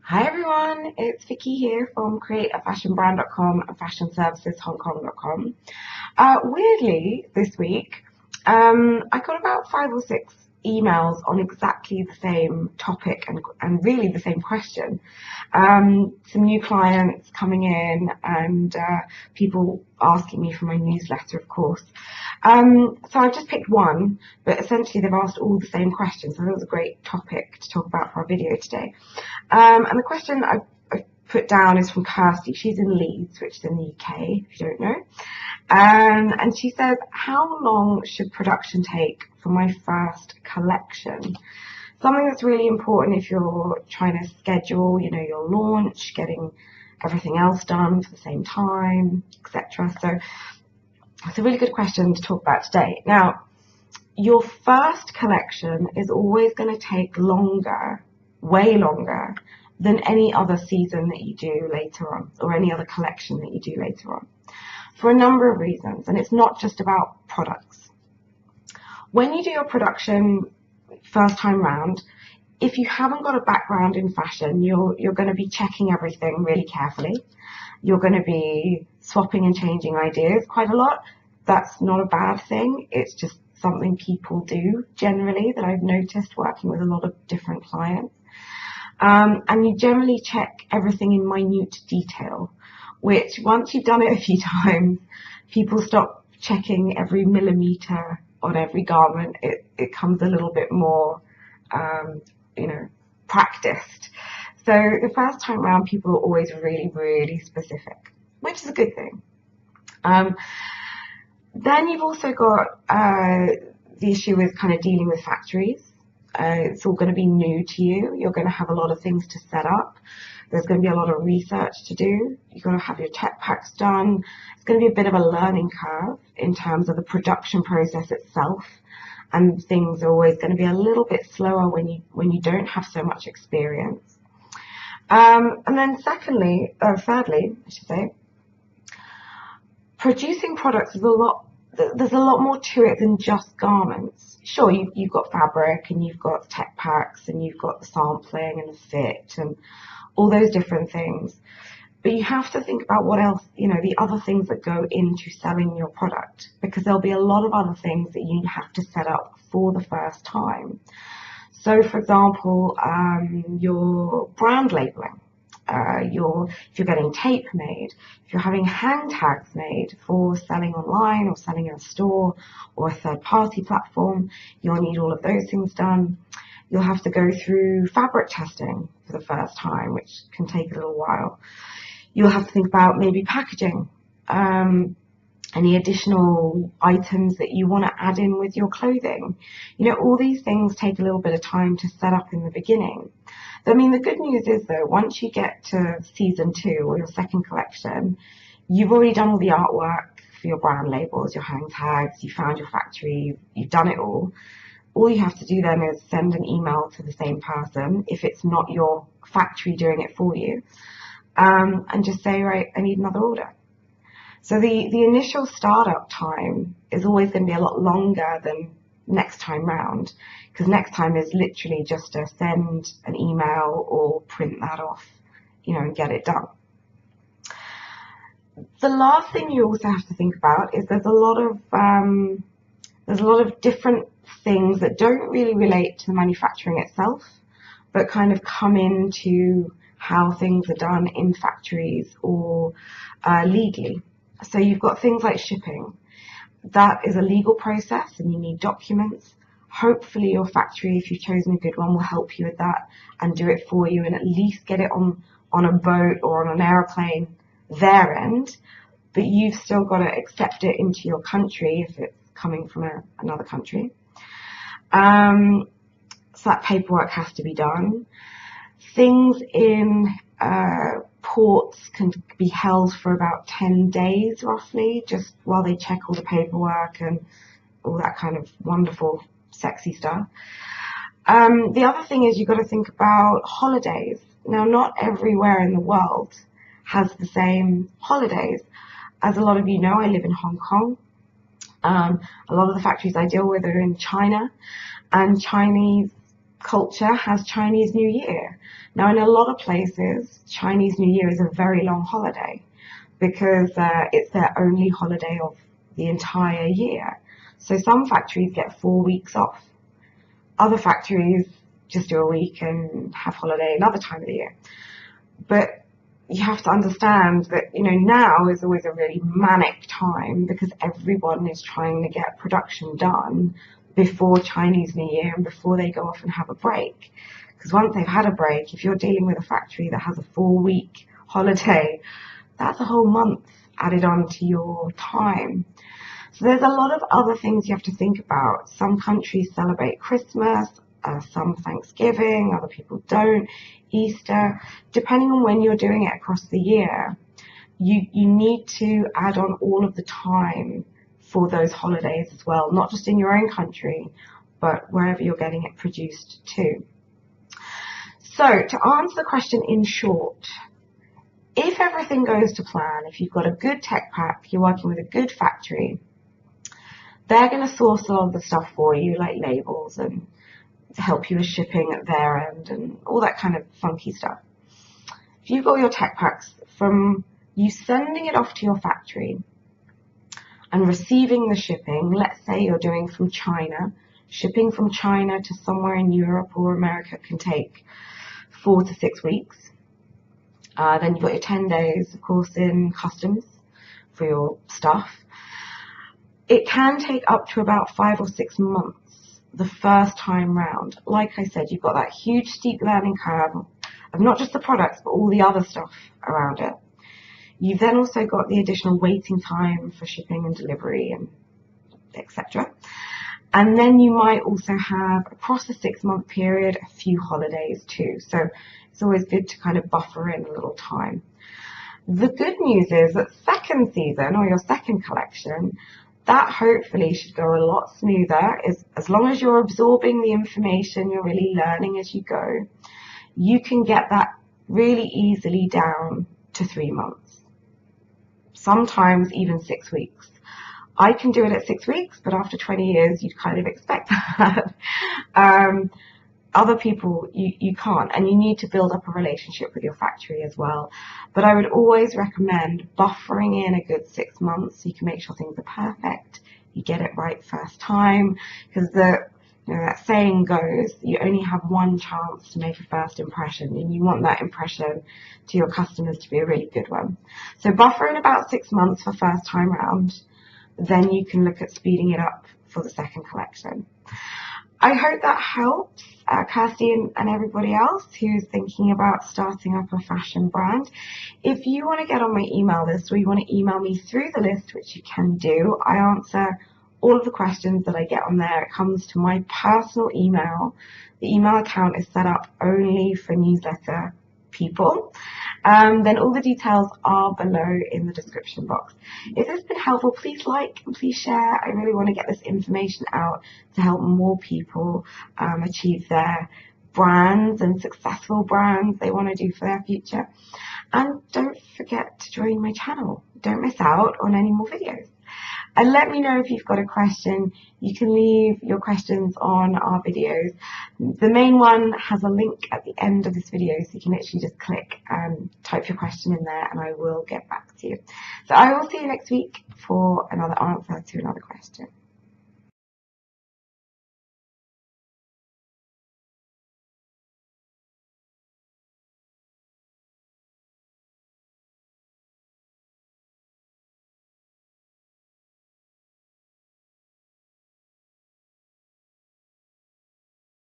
Hi everyone, it's Vicky here from createafashionbrand.com and fashionserviceshongkong.com. Weirdly, this week, I got about 5 or 6 emails on exactly the same topic and really the same question. Some new clients coming in and people asking me for my newsletter, of course. So I've just picked one, but essentially they've asked all the same questions. So that was a great topic to talk about for our video today. And the question I've put down is from Kirsty. She's in Leeds, which is in the UK, if you don't know. And she says, how long should production take for my first collection? Something that's really important if you're trying to schedule, your launch, getting everything else done for the same time, etc. So it's a really good question to talk about today. Now, your first collection is always going to take longer, way longer, than any other season that you do later on, or any other collection that you do later on, for a number of reasons. And it's not just about products. When you do your production first time round, if you haven't got a background in fashion, you're going to be checking everything really carefully. You're going to be swapping and changing ideas quite a lot. That's not a bad thing. It's just something people do generally that I've noticed working with a lot of different clients. And you generally check everything in minute detail, which once you've done it a few times, people stop checking every millimeter on every garment. It comes a little bit more, practiced. So the first time around, people are always really, really specific, which is a good thing. Then you've also got the issue with kind of dealing with factories. It's all going to be new to you. You're going to have a lot of things to set up. There's going to be a lot of research to do. You've got to have your tech packs done. It's going to be a bit of a learning curve in terms of the production process itself. And things are always going to be a little bit slower when you don't have so much experience. And then thirdly, I should say, producing products is there's a lot more to it than just garments. Sure, you've got fabric and you've got tech packs and you've got the sampling and the fit and all those different things. But you have to think about what else, the other things that go into selling your product, because there'll be a lot of other things that you have to set up for the first time. So, for example, your brand labeling. If you're getting tape made, if you're having hang tags made for selling online or selling in a store or a third-party platform, you'll need all of those things done. You'll have to go through fabric testing for the first time, which can take a little while. You'll have to think about maybe packaging, any additional items that you want to add in with your clothing. All these things take a little bit of time to set up in the beginning. I mean, the good news is, though, once you get to season 2 or your second collection, you've already done all the artwork for your brand labels, your hang tags, you found your factory, you've done it all. All you have to do then is send an email to the same person, if it's not your factory doing it for you, and just say, right, I need another order. So the initial startup time is always going to be a lot longer than next time round, because next time is literally just to send an email or print that off, and get it done. The last thing you also have to think about is there's a lot of different things that don't really relate to the manufacturing itself, but kind of come into how things are done in factories or legally. So you've got things like shipping. That is a legal process and you need documents. Hopefully your factory, if you've chosen a good one, will help you with that and do it for you and at least get it on a boat or on an aeroplane their end. But you've still got to accept it into your country if it's coming from another country. So that paperwork has to be done. Things in ports can be held for about 10 days roughly, just while they check all the paperwork and all that kind of wonderful, sexy stuff. The other thing is you've got to think about holidays. Now, not everywhere in the world has the same holidays. As a lot of you know, I live in Hong Kong. A lot of the factories I deal with are in China, and Chinese culture has Chinese New Year. Now, in a lot of places, Chinese New Year is a very long holiday because it's their only holiday of the entire year. So some factories get 4 weeks off. Other factories just do a week and have holiday another time of the year. But you have to understand that, now is always a really manic time because everyone is trying to get production done before Chinese New Year and before they go off and have a break. Because once they've had a break, if you're dealing with a factory that has a 4-week holiday, that's a whole month added on to your time. So there's a lot of other things you have to think about. Some countries celebrate Christmas, some Thanksgiving, other people don't, Easter. Depending on when you're doing it across the year, you need to add on all of the time for those holidays as well, not just in your own country, but wherever you're getting it produced too. So to answer the question in short, if everything goes to plan, if you've got a good tech pack, you're working with a good factory, they're going to source all of the stuff for you, like labels and to help you with shipping at their end and all that kind of funky stuff. If you've got your tech packs, from you sending it off to your factory and receiving the shipping, let's say you're doing from China, shipping from China to somewhere in Europe or America can take 4 to 6 weeks. Then you've got your 10 days, of course, in customs for your stuff. It can take up to about 5 or 6 months the first time round. Like I said, you've got that huge steep learning curve of not just the products, but all the other stuff around it. You've then also got the additional waiting time for shipping and delivery and etc. And then you might also have, across the 6-month period, a few holidays too. So it's always good to kind of buffer in a little time. The good news is that second season, or your second collection, that hopefully should go a lot smoother. As long as you're absorbing the information, you're really learning as you go, you can get that really easily down to 3 months. Sometimes even 6 weeks. I can do it at 6 weeks, but after 20 years, you'd kind of expect that. Other people, you can't, and you need to build up a relationship with your factory as well. But I would always recommend buffering in a good 6 months so you can make sure things are perfect, you get it right first time, because that saying goes, you only have one chance to make a first impression, and you want that impression to your customers to be a really good one. So buffer in about 6 months for first time round, then you can look at speeding it up for the second collection. I hope that helps Kirsty and everybody else who's thinking about starting up a fashion brand. If you want to get on my email list, or you want to email me through the list, which you can do, I answer all of the questions that I get on there. It comes to my personal email. The email account is set up only for newsletter people. Then all the details are below in the description box. If this has been helpful, please like and please share. I really want to get this information out to help more people achieve their brands and successful brands they want to do for their future. And don't forget to join my channel. Don't miss out on any more videos. And let me know if you've got a question. You can leave your questions on our videos. The main one has a link at the end of this video, so you can literally just click and type your question in there and I will get back to you. So I will see you next week for another answer to another question.